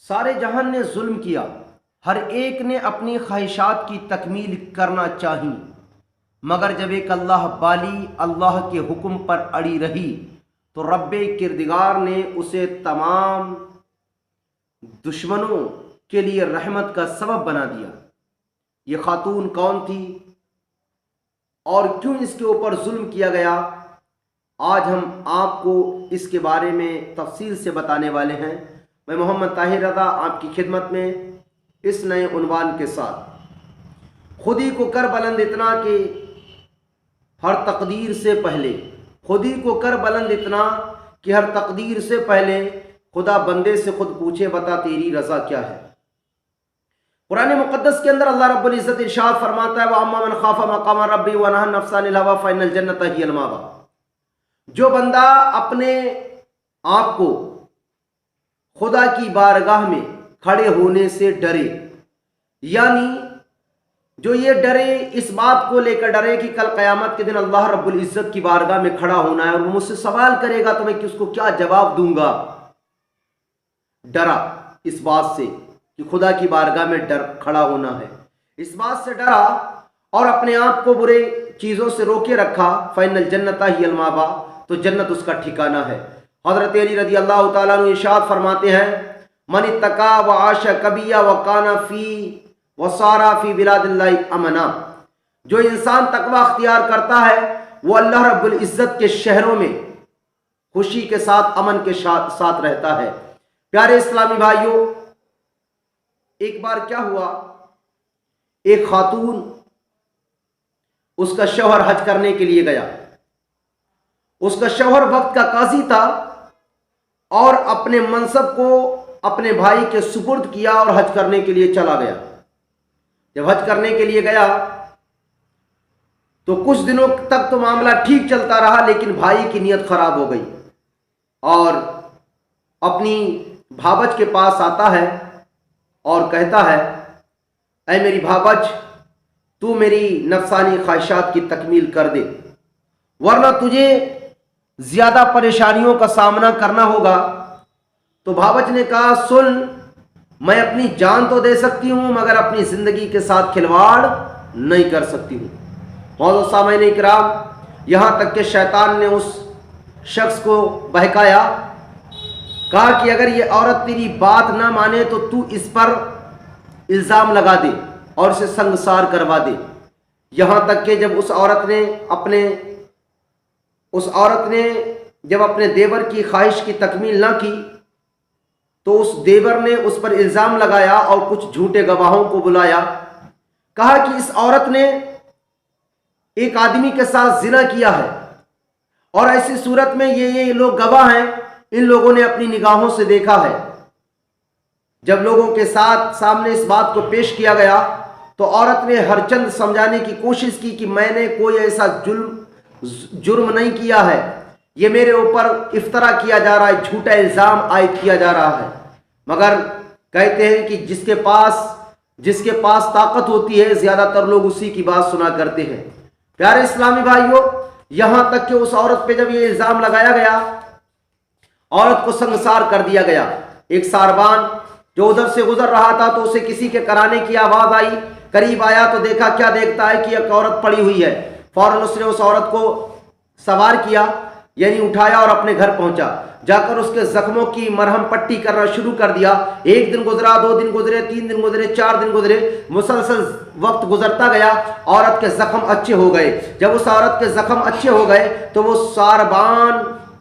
سارے جہان نے ظلم کیا، ہر ایک نے اپنی خواہشات کی تکمیل کرنا چاہی، مگر جب ایک اللہ بالی اللہ کے حکم پر اڑی رہی تو رب کردگار نے اسے تمام دشمنوں کے لیے رحمت کا سبب بنا دیا۔ یہ خاتون کون تھی اور کیوں اس کے اوپر ظلم کیا گیا، آج ہم آپ کو اس کے بارے میں تفصیل سے بتانے والے ہیں۔ میں محمد طاہر رضا آپ کی خدمت میں اس نئے عنوان کے ساتھ، خودی کو کر بلند اتنا کہ ہر تقدیر سے پہلے، خودی کو کر بلند اتنا کہ ہر تقدیر سے پہلے خدا بندے سے خود پوچھے بتا تیری رضا کیا ہے۔ قرآن مقدس کے اندر اللہ رب العزت ارشاد فرماتا ہے وَأَمَّا مَنْ خَافَ مَقَامَ رَبِّهِ وَنَهَى النَّفْسَ عَنِ الْهَوَىٰ فَإِنَّ الْجَنَّةَ هِيَ الْمَأْوَىٰ، جو بندہ اپنے آپ کو خدا کی بارگاہ میں کھڑے ہونے سے ڈرے، یعنی جو یہ ڈرے، اس بات کو لے کر ڈرے کہ کل قیامت کے دن اللہ رب العزت کی بارگاہ میں کھڑا ہونا ہے اور وہ مجھ سے سوال کرے گا تو میں اس کو کیا جواب دوں گا، ڈرا اس بات سے کہ خدا کی بارگاہ میں کھڑا ہونا ہے، اس بات سے ڈرا اور اپنے آپ کو برے چیزوں سے روکے رکھا، فَإِنَّ الْجَنَّةَ هِيَ الْمَأْوَىٰ، تو جنت اس کا ٹھکانہ ہے۔ حضرت علی رضی اللہ تعالیٰ عنہ ارشاد فرماتے ہیں من اتقا وعاش کبیا وکانا فی وصارا فی بلاد اللہ امنا، جو انسان تقوی اختیار کرتا ہے وہ اللہ رب العزت کے شہروں میں خوشی کے ساتھ، امن کے ساتھ رہتا ہے۔ پیارے اسلامی بھائیوں، ایک بار کیا ہوا، ایک خاتون، اس کا شوہر حج کرنے کے لیے گیا، اس کا شوہر وقت کا قاضی تھا اور اپنے منصب کو اپنے بھائی کے سپرد کیا اور حج کرنے کے لیے چلا گیا۔ جب حج کرنے کے لیے گیا تو کچھ دنوں تک تو معاملہ ٹھیک چلتا رہا، لیکن بھائی کی نیت خراب ہو گئی اور اپنی بھابج کے پاس آتا ہے اور کہتا ہے اے میری بھابج، تو میری نفسانی خواہشات کی تکمیل کر دے ورنہ تجھے زیادہ پریشانیوں کا سامنا کرنا ہوگا۔ تو بھابج نے کہا سن، میں اپنی جان تو دے سکتی ہوں مگر اپنی زندگی کے ساتھ کھلواڑ نہیں کر سکتی ہوں۔ معزز سامعین اکرام، یہاں تک کہ شیطان نے اس شخص کو بہکایا، کہا کہ اگر یہ عورت تیری بات نہ مانے تو تو اس پر الزام لگا دے اور اسے سنگسار کروا دے۔ یہاں تک کہ جب اس عورت نے جب اپنے دیور کی خواہش کی تکمیل نہ کی تو اس دیور نے اس پر الزام لگایا اور کچھ جھوٹے گواہوں کو بلایا، کہا کہ اس عورت نے ایک آدمی کے ساتھ زنا کیا ہے اور ایسی صورت میں یہ لوگ گواہ ہیں، ان لوگوں نے اپنی نگاہوں سے دیکھا ہے۔ جب لوگوں کے سامنے اس بات کو پیش کیا گیا تو عورت نے ہر چند سمجھانے کی کوشش کی کہ میں نے کوئی ایسا جرم نہیں کیا ہے، یہ میرے اوپر افطرا کیا جا رہا ہے، جھوٹا الزام عائد کیا جا رہا ہے۔ مگر کہتے ہیں کہ جس کے پاس طاقت ہوتی ہے زیادہ تر لوگ اسی کی بات سنا کرتے ہیں۔ پیارے اسلامی بھائیوں، یہاں تک کہ اس عورت پہ جب یہ الزام لگایا گیا، عورت کو سنگسار کر دیا گیا۔ ایک ساربان جو ادھر سے گزر رہا تھا تو اسے کسی کے کرانے کی آواز آئی، قریب آیا تو دیکھا، کیا دیکھتا ہے کہ ایک عورت پڑی ہوئی ہے۔ فوراً اس نے اس عورت کو سوار کیا، یعنی اٹھایا اور اپنے گھر پہنچا، جا کر اس کے زخموں کی مرہم پٹی کرنا شروع کر دیا۔ ایک دن گزرا، 2 دن گزرے، 3 دن گزرے، 4 دن گزرے، مسلسل وقت گزرتا گیا، عورت کے زخم اچھے ہو گئے۔ جب اس عورت کے زخم اچھے ہو گئے تو وہ ساربان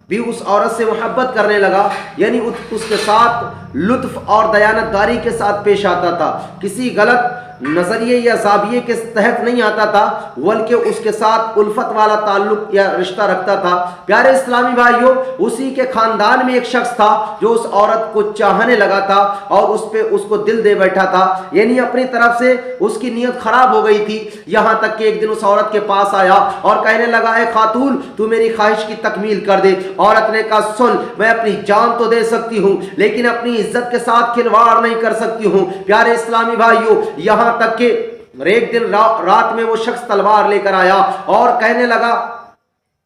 بھی اس عورت سے محبت کرنے لگا، یعنی اس کے ساتھ لطف اور دیانت داری کے ساتھ پیش آتا تھا، کسی غلط نظریے یا زاویے کے تحت نہیں آتا تھا، بلکہ اس کے ساتھ الفت والا تعلق یا رشتہ رکھتا تھا۔ پیارے اسلامی بھائیوں، اسی کے خاندان میں ایک شخص تھا جو اس عورت کو چاہنے لگا تھا اور اس کو دل دے بیٹھا تھا، یعنی اپنی طرف سے اس کی نیت خراب ہو گئی تھی۔ یہاں تک کہ ایک دن اس عورت کے پاس آیا اور کہنے لگا اے خاتون، تو میری خواہش کی تکمیل کر دے۔ عورت نے کہا سن، میں اپنی جان تو دے سکتی ہوں لیکن اپنی عزت کے ساتھ کھلواڑ نہیں کر سکتی ہوں۔ پیارے اسلامی بھائیوں، یہاں تک کہ ایک دن رات میں وہ شخص تلوار لے کر آیا اور کہنے لگا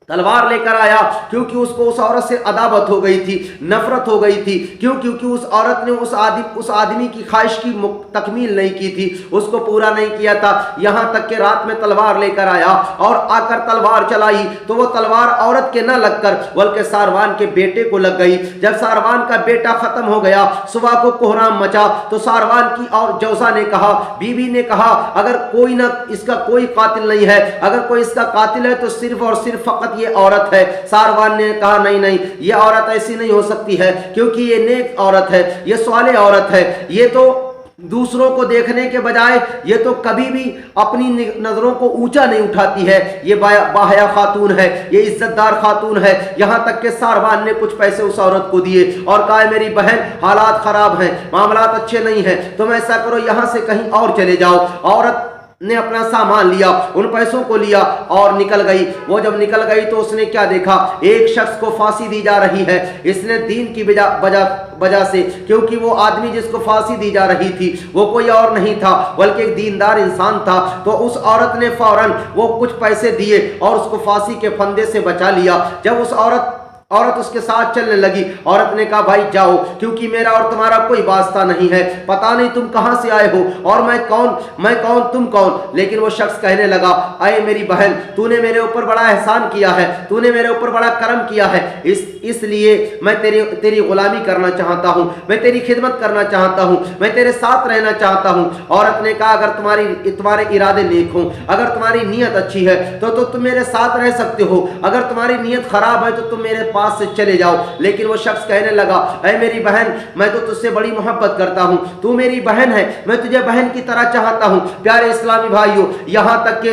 तलवार लेकर आया, क्योंकि उसको उस औरत से अदावत हो गई थी, नफरत हो गई थी। क्योंकि उस औरत ने उस आदमी की ख्वाहिश की तकमील नहीं की थी, उसको पूरा नहीं किया था। यहाँ तक कि रात में तलवार लेकर आया और आकर तलवार चलाई तो वो तलवार औरत के न लगकर बल्कि सारवान के बेटे को लग गई। जब सारवान का बेटा खत्म हो गया, सुबह को कोहराम मचा, तो सारवान की और जौसा ने कहा, बीवी ने कहा, अगर कोई ना इसका कोई कातिल नहीं है, अगर कोई इसका कातिल है तो सिर्फ और सिर्फ फकत ये औरत है। सारवान ने कहा, नहीं नहीं, ये औरत ऐसी नहीं हो सकती है, क्योंकि ये नेक औरत है, ये स्वाले औरत है, ये तो दूसरों को देखने के बजाय ये तो कभी भी अपनी नजरों को ऊंचा नहीं उठाती है, ये बाहया खातून है, ये इज्जतदार खातून है। यहाँ तक कि सारवान ने कुछ पैसे उस औरत को दिए और कहा, मेरी बहन हालात खराब हैं, मामलात अच्छे नहीं हैं, तुम ऐसा करो यहाँ से कहीं और चले जाओ। औरत ने अपना सामान लिया, उन पैसों को लिया और निकल गई। वो जब निकल गई तो उसने क्या देखा, एक शख्स को फांसी दी जा रही है। इसने दीन की वजह से, क्योंकि वो आदमी जिसको फांसी दी जा रही थी वो कोई और नहीं था बल्कि एक दीनदार इंसान था, तो उस औरत ने फौरन वो कुछ पैसे दिए और उसको फांसी के फंदे से बचा लिया। जब उस औरत उसके साथ चलने लगी, औरत ने कहा, भाई जाओ, क्योंकि मेरा और तुम्हारा कोई वास्ता नहीं है, पता नहीं तुम कहां से आए हो और मैं कौन तुम कौन। लेकिन वो शख्स कहने लगा, अरे मेरी बहन, तूने मेरे ऊपर बड़ा एहसान किया है, तूने मेरे ऊपर बड़ा करम किया है, इसलिए मैं तेरी गुलामी करना चाहता हूं, मैं तेरी खिदमत करना चाहता हूं, मैं तेरे साथ रहना चाहता हूं। औरत ने कहा, अगर तुम्हारे इरादे नेक हों, अगर तुम्हारी नीयत अच्छी है तो तुम मेरे साथ रह सकते हो, अगर तुम्हारी नीयत खराब है तो तुम मेरे पास से चले जाओ। लेकिन वो शख्स कहने लगा, ऐ मेरी बहन, मैं तो तुझसे बड़ी मोहब्बत करता हूं, तू मेरी बहन है, मैं तुझे बहन की तरह चाहता हूं। प्यारे इस्लामी भाइयों, यहां तक कि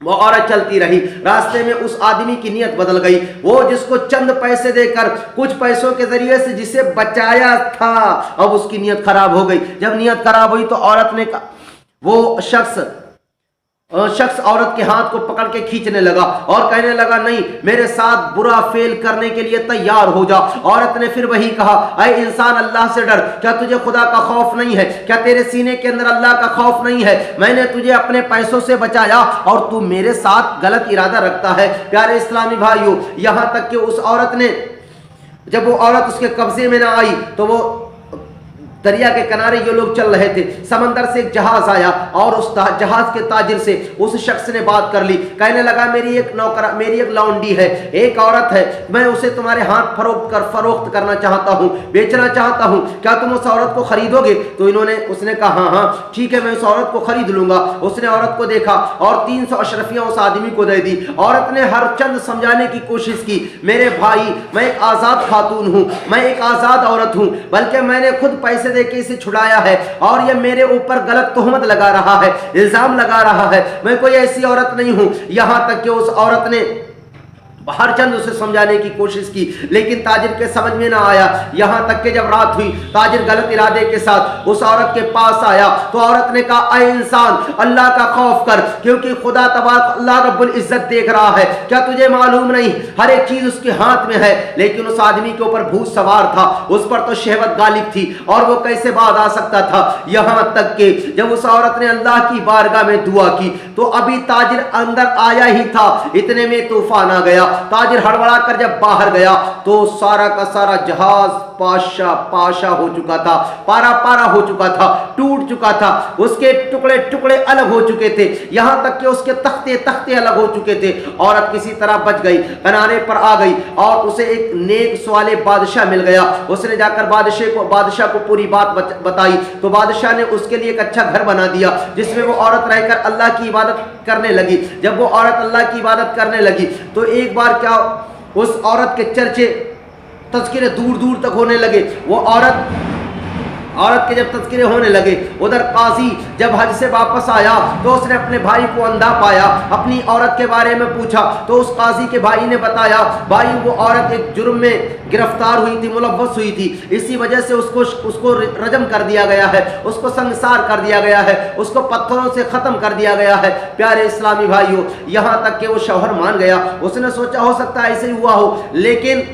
वो औरत चलती रही, रास्ते में उस आदमी की नीयत बदल गई। वो जिसको चंद पैसे देकर, कुछ पैसों के जरिए से जिसे बचाया था, अब उसकी नीयत खराब हो गई। जब नीयत खराब हुई तो औरत ने कहा, वो शख्स औरत के हाथ को पकड़ के खींचने लगा और कहने लगा, नहीं, मेरे साथ बुरा फेल करने के लिए तैयार हो जा। औरत ने फिर वही कहा, ऐ इंसान, अल्लाह से डर, क्या तुझे खुदा का खौफ नहीं है, क्या तेरे सीने के अंदर अल्लाह का खौफ नहीं है? मैंने तुझे अपने पैसों से बचाया और तू मेरे साथ गलत इरादा रखता है। प्यारे इस्लामी भाइयों, यहां तक कि उस औरत ने, जब वो औरत उसके कब्जे में ना आई तो वो दरिया के किनारे ये लोग चल रहे थे, समंदर से एक जहाज आया और उस जहाज के ताजिर से उस शख्स ने बात कर ली। कहने लगा, मेरी एक लौंडी है, एक औरत है, मैं उसे तुम्हारे हाथ फरोख्त करना चाहता हूँ, बेचना चाहता हूँ, क्या तुम उस औरत को खरीदोगे? तो उसने कहा, हाँ ठीक है, मैं उस औरत को खरीद लूंगा। उसने औरत को देखा और 300 अशरफियां उस आदमी को दे दी। औरत ने हर चंद समझाने की कोशिश की, मेरे भाई, मैं एक आजाद खातून हूँ, मैं एक आजाद औरत हूँ, बल्कि मैंने खुद पैसे देके इसे छुड़ाया है और ये मेरे ऊपर गलत तोहमत लगा रहा है, इल्जाम लगा रहा है, मैं कोई ऐसी औरत नहीं हूं। यहां तक कि उस औरत ने हर चंद उसे समझाने की कोशिश की, लेकिन ताजिर के समझ में ना आया। यहां तक कि जब रात हुई, ताजिर गलत इरादे के साथ उस औरत के पास आया तो औरत ने कहा, ऐ इंसान, अल्लाह का खौफ कर, क्योंकि खुदा तबारक अल्लाह रब्बुल इज्जत देख रहा है, क्या तुझे मालूम नहीं, हर एक चीज उसके हाथ में है। लेकिन उस आदमी के ऊपर भूत सवार था, उस पर तो शहवत गालिब थी और वो कैसे बात आ सकता था। यहां तक कि जब उस औरत ने अल्लाह की बारगाह में दुआ की तो अभी ताजिर अंदर आया ही था, इतने में तूफान आ गया। ताजिर हड़बड़ा कर जब बाहर गया तो सारा का सारा जहाज पाशा हो चुका था, पारा हो चुका था, टूट चुका था, उसके टुकड़े टुकड़े अलग हो चुके थे, यहां तक कि उसके तख्ते अलग हो चुके थे। औरत किसी तरह बच गई, किनारे पर आ गई और उसे एक नेक सवाले बादशाह मिल गया। उसने जाकर बादशाह को पूरी बात बताई तो बादशाह ने उसके लिए एक अच्छा घर बना दिया जिसमें वो औरत रहकर अल्लाह की इबादत करने लगी। जब वो औरत अल्लाह की इबादत करने लगी तो एक बार क्या, उस औरत के चर्चे तज़किरे दूर दूर तक होने लगे। वो औरत के जब तज़किरे होने लगे, उधर काजी जब हज से वापस आया तो उसने अपने भाई को अंधा पाया, अपनी औरत के बारे में पूछा तो उस काजी के भाई ने बताया, भाई वो औरत एक जुर्म में गिरफ्तार हुई थी, मुलव्वस हुई थी, इसी वजह से उसको रजम कर दिया गया है, उसको संसार कर दिया गया है, उसको पत्थरों से ख़त्म कर दिया गया है। प्यारे इस्लामी भाइयों, यहाँ तक कि वो शौहर मान गया। उसने सोचा हो सकता है ऐसे ही हुआ हो, लेकिन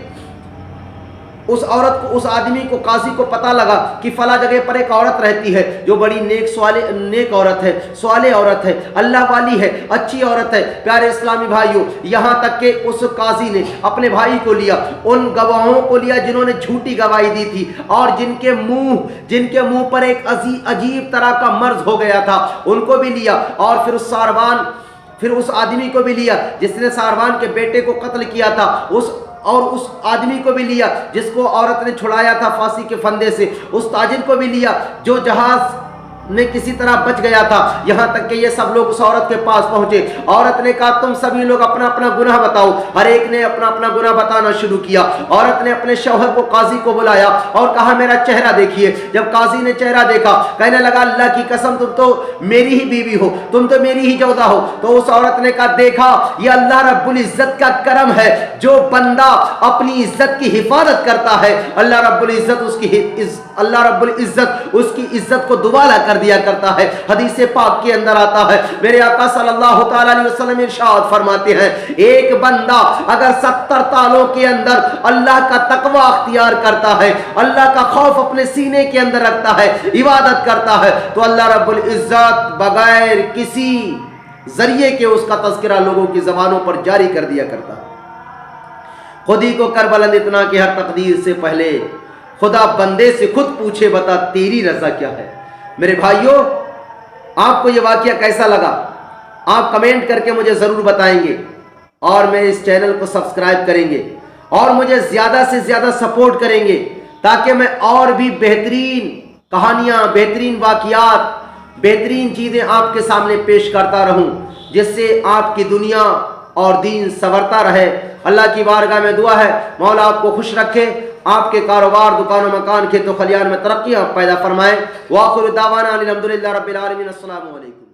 उस औरत को, उस आदमी को, काजी को पता लगा कि फला जगह पर एक औरत रहती है जो बड़ी नेक औरत है, स्वाले औरत है, अल्लाह वाली है, अच्छी औरत है। प्यारे इस्लामी भाइयों, यहाँ तक कि उस काजी ने अपने भाई को लिया, उन गवाहों को लिया जिन्होंने झूठी गवाही दी थी और जिनके मुंह पर एक अजीब तरह का मर्ज हो गया था, उनको भी लिया। और फिर उस आदमी को भी लिया जिसने सारवान के बेटे को कत्ल किया था, उस आदमी को भी लिया जिसको औरत ने छुड़ाया था फांसी के फंदे से, उस ताजिर को भी लिया जो जहाज ने किसी तरह बच गया था। यहाँ तक कि ये सब लोग उस औरत के पास पहुंचे। औरत ने कहा तुम सभी लोग अपना अपना गुनाह बताओ। हर एक ने अपना अपना गुनाह बताना शुरू किया। औरत ने अपने शौहर को, काजी को बुलाया और कहा मेरा चेहरा देखिए। जब काजी ने चेहरा देखा, कहने लगा अल्लाह की कसम तुम तो मेरी ही बीवी हो, तुम तो मेरी ही जौजा हो। तो उस औरत ने कहा देखा ये अल्लाह रब्बुल इज्जत का करम है, जो बंदा अपनी इज्जत की हिफाजत करता है अल्लाह रब्बुल इज्जत उसकी इज्जत को दुबारा कर दिया करता है। हदीस पाक के अंदर आता है, मेरे आका सल्लल्लाहु तआला अलैहि वसल्लम इरशाद फरमाते हैं, एक बंदा अगर 70 तालों के अंदर अल्लाह का तकवा अख्तियार करता है, अल्लाह का खौफ अपने सीने के अंदर रखता है, इबादत करता है, तो अल्लाह रब्बुल इज्जत बगैर किसी जरिए के उसका तज़किरा लोगों की जबानों पर जारी कर दिया करता है। खुद ही को कर बुलंद इतना कि हर तकदीर से पहले खुदा बंदे से खुद पूछे बता तेरी रजा क्या है। मेरे भाइयों, आपको यह वाकया कैसा लगा आप कमेंट करके मुझे ज़रूर बताएंगे और मेरे इस चैनल को सब्सक्राइब करेंगे और मुझे ज़्यादा से ज़्यादा सपोर्ट करेंगे ताकि मैं और भी बेहतरीन कहानियाँ, बेहतरीन वाकयात, बेहतरीन चीज़ें आपके सामने पेश करता रहूँ, जिससे आपकी दुनिया और दीन संवरता रहे। अल्लाह की बारगाह में दुआ है मौला आपको खुश रखे, आपके कारोबार, दुकानों, मकान, खेतों खलियान में तरक्की आप पैदा फरमाएं। वाखिर दावाना अनिल हम्दुलिल्लाह रब्बिल आलमीन। अस्सलामु अलैकुम।